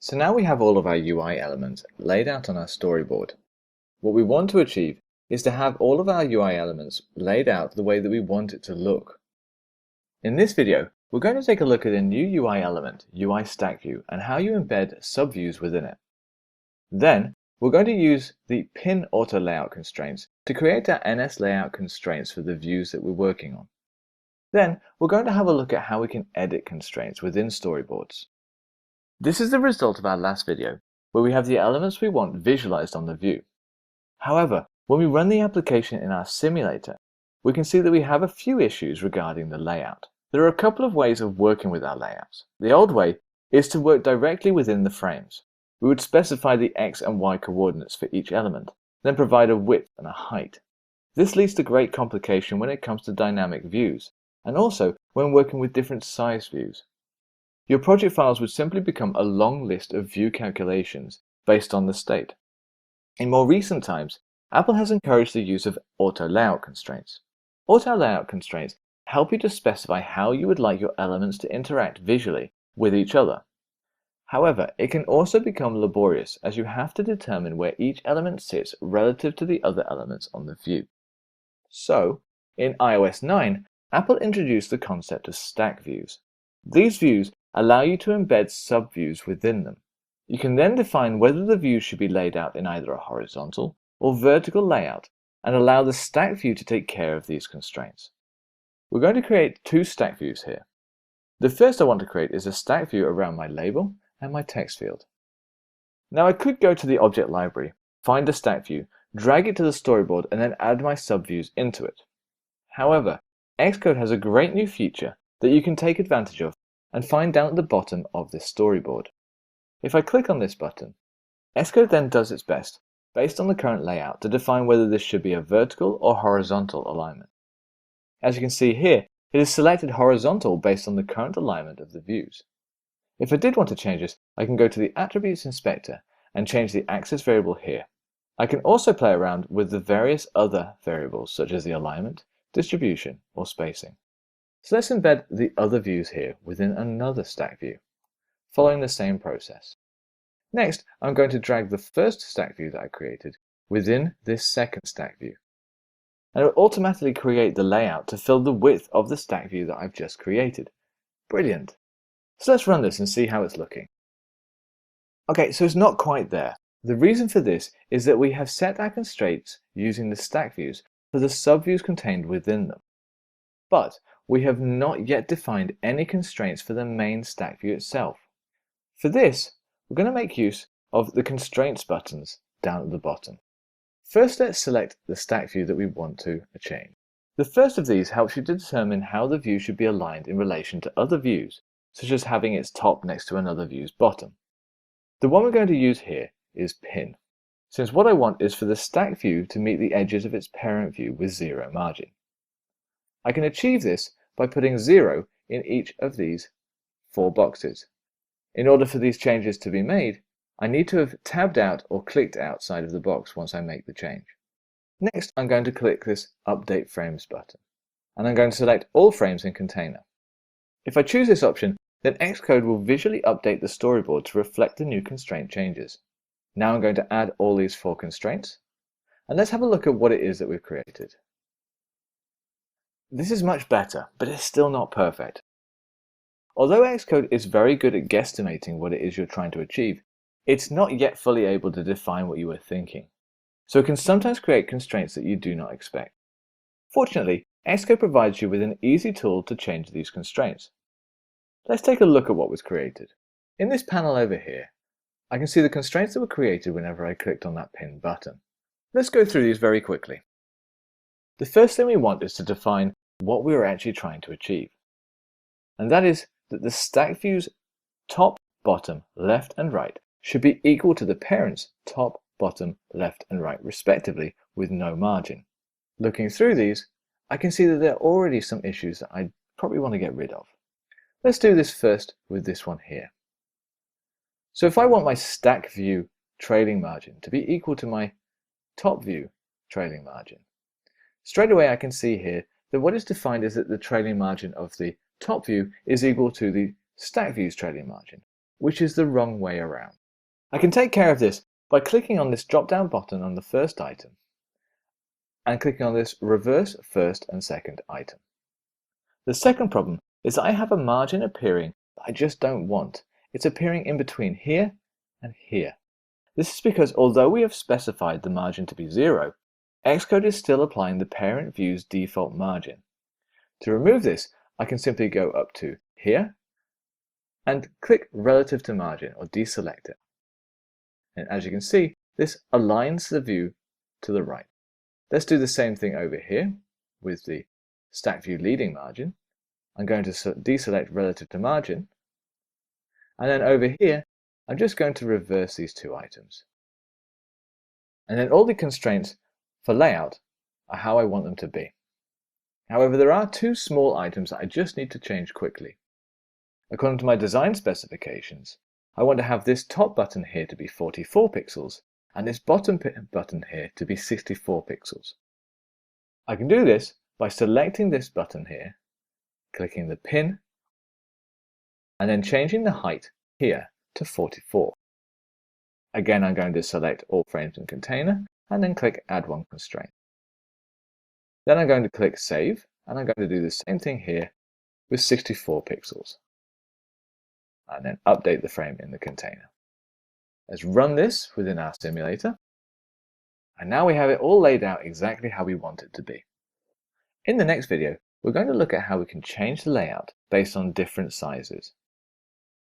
So now we have all of our UI elements laid out on our storyboard. What we want to achieve is to have all of our UI elements laid out the way that we want it to look. In this video, we're going to take a look at a new UI element, UI Stack View, and how you embed subviews within it. Then, we're going to use the pin auto layout constraints to create our NS layout constraints for the views that we're working on. Then, we're going to have a look at how we can edit constraints within storyboards. This is the result of our last video, where we have the elements we want visualized on the view. However, when we run the application in our simulator, we can see that we have a few issues regarding the layout. There are a couple of ways of working with our layouts. The old way is to work directly within the frames. We would specify the X and Y coordinates for each element, then provide a width and a height. This leads to great complication when it comes to dynamic views, and also when working with different size views. Your project files would simply become a long list of view calculations based on the state. In more recent times, Apple has encouraged the use of auto layout constraints. Auto layout constraints help you to specify how you would like your elements to interact visually with each other. However, it can also become laborious as you have to determine where each element sits relative to the other elements on the view. So, in iOS 9, Apple introduced the concept of stack views. These views allow you to embed subviews within them. You can then define whether the view should be laid out in either a horizontal or vertical layout and allow the stack view to take care of these constraints. We're going to create two stack views here. The first I want to create is a stack view around my label and my text field. Now I could go to the object library, find a stack view, drag it to the storyboard and then add my subviews into it. However, Xcode has a great new feature that you can take advantage of and find down at the bottom of this storyboard. If I click on this button, Xcode then does its best, based on the current layout, to define whether this should be a vertical or horizontal alignment. As you can see here, it is selected horizontal based on the current alignment of the views. If I did want to change this, I can go to the Attributes Inspector and change the axis variable here. I can also play around with the various other variables such as the alignment, distribution, or spacing. So let's embed the other views here within another stack view, following the same process. Next, I'm going to drag the first stack view that I created within this second stack view. And it will automatically create the layout to fill the width of the stack view that I've just created. Brilliant! So let's run this and see how it's looking. Okay, so it's not quite there. The reason for this is that we have set our constraints using the stack views for the subviews contained within them. But we have not yet defined any constraints for the main stack view itself. For this, we're going to make use of the constraints buttons down at the bottom. First, let's select the stack view that we want to change. The first of these helps you to determine how the view should be aligned in relation to other views, such as having its top next to another view's bottom. The one we're going to use here is pin, since what I want is for the stack view to meet the edges of its parent view with zero margin. I can achieve this by putting 0 in each of these 4 boxes. In order for these changes to be made, I need to have tabbed out or clicked outside of the box once I make the change. Next, I'm going to click this Update Frames button, and I'm going to select all frames in container. If I choose this option, then Xcode will visually update the storyboard to reflect the new constraint changes. Now I'm going to add all these 4 constraints, and let's have a look at what it is that we've created. This is much better, but it's still not perfect. Although Xcode is very good at guesstimating what it is you're trying to achieve, it's not yet fully able to define what you were thinking. So it can sometimes create constraints that you do not expect. Fortunately, Xcode provides you with an easy tool to change these constraints. Let's take a look at what was created. In this panel over here, I can see the constraints that were created whenever I clicked on that pin button. Let's go through these very quickly. The first thing we want is to define what we are actually trying to achieve. And that is that the stack view's top, bottom, left, and right should be equal to the parent's top, bottom, left, and right respectively with no margin. Looking through these, I can see that there are already some issues that I probably want to get rid of. Let's do this first with this one here. So if I want my stack view trailing margin to be equal to my top view trailing margin, straight away I can see here that what is defined is that the trailing margin of the top view is equal to the stack view's trailing margin. which is the wrong way around. I can take care of this by clicking on this drop-down button on the first item and clicking on this reverse first and second item. The second problem is that I have a margin appearing that I just don't want. It's appearing in between here and here. This is because although we have specified the margin to be 0, Xcode is still applying the parent view's default margin. To remove this, I can simply go up to here and click relative to margin or deselect it. And as you can see, this aligns the view to the right. Let's do the same thing over here with the stack view leading margin. I'm going to deselect relative to margin. And then over here, I'm just going to reverse these two items. And then all the constraints for layout are how I want them to be. However, there are two small items that I just need to change quickly. According to my design specifications, I want to have this top button here to be 44 pixels and this bottom button here to be 64 pixels. I can do this by selecting this button here, clicking the pin, and then changing the height here to 44. Again, I'm going to select all frames in container and then click Add One Constraint. Then I'm going to click Save, and I'm going to do the same thing here with 64 pixels. And then update the frame in the container. Let's run this within our simulator. And now we have it all laid out exactly how we want it to be. In the next video, we're going to look at how we can change the layout based on different sizes.